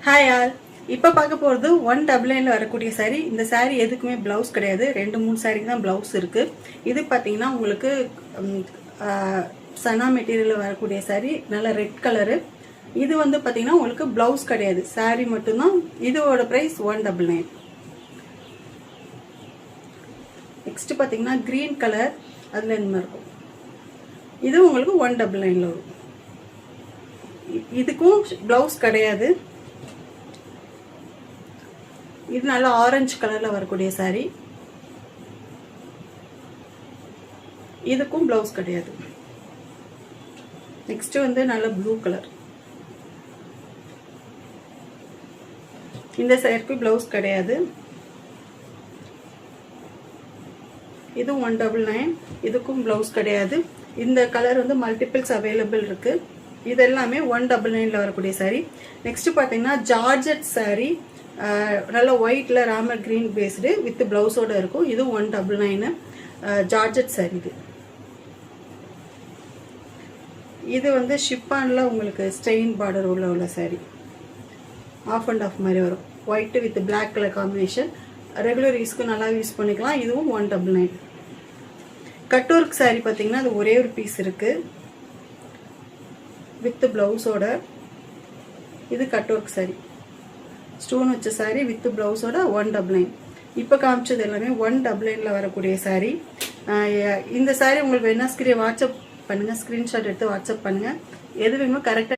Hi all. இப்போ பார்க்க போகிறது 199 வரக்கூடிய சாரீ. இந்த சாரீ எதுக்குமே ப்ளவுஸ் கிடையாது, 2-3 சாரீக்கு தான் ப்ளவுஸ் இருக்குது. இது பார்த்தீங்கன்னா உங்களுக்கு சனா மெட்டீரியலில் வரக்கூடிய சாரீ, நல்ல ரெட் கலரு. இது வந்து பார்த்தீங்கன்னா உங்களுக்கு ப்ளவுஸ் கிடையாது, சாரீ மட்டும்தான். இதோட ப்ரைஸ் 199. நெக்ஸ்ட் பார்த்தீங்கன்னா க்ரீன் கலர், அதில் இந்த மாதிரி இருக்கும். இது உங்களுக்கு 199 வரும். இதுக்கும் ப்ளவுஸ் கிடையாது. இது நல்ல ஆரஞ்சு கலர்ல வரக்கூடிய சாரி. இதுக்கும் ப்ளவுஸ் கிடையாது. நெக்ஸ்ட் வந்து நல்ல ப்ளூ கலர். இந்த சாரிக்கு ப்ளவுஸ் கிடையாது. இது 199. இதுக்கும் ப்ளவுஸ் கிடையாது. இந்த கலர் வந்து மல்டிபிள்ஸ் அவைலபிள் இருக்கு. இது எல்லாமே 199ல வரக்கூடிய சாரி. நெக்ஸ்ட் பார்த்தீங்கன்னா ஜார்ஜெட் சாரி, நல்ல ஒயிட்ல ராமர் கிரீன் பேஸ்டு வித் பிளவுஸோட இருக்கும். இது 199 ஜார்ஜெட் சாரி. இது வந்து ஷிப்பான்ல உங்களுக்கு ஸ்டெயின் பார்டர் உள்ள சாரி, ஆஃப் அண்ட் ஆஃப் மாதிரி வரும். White with black colour combination. Regular யூஸ்க்கு நல்லா யூஸ் பண்ணிக்கலாம். இதுவும் 199. கட் ஒர்க் சாரி பார்த்தீங்கன்னா அது ஒரே ஒரு பீஸ் இருக்கு வித் பிளவுஸோட. இது கட் ஒர்க் சாரி, ஸ்டோன் வச்ச சாரி வித் பிளவுஸோட 199. இப்போ காமிச்சது எல்லாமே 199ல வரக்கூடிய சாரி. இந்த சாரி உங்களுக்கு வேணா வாட்ஸ்அப் பண்ணுங்க, ஸ்கிரீன்ஷாட் எடுத்து வாட்ஸ்அப் பண்ணுங்க. எது வேணுமோ கரெக்டாக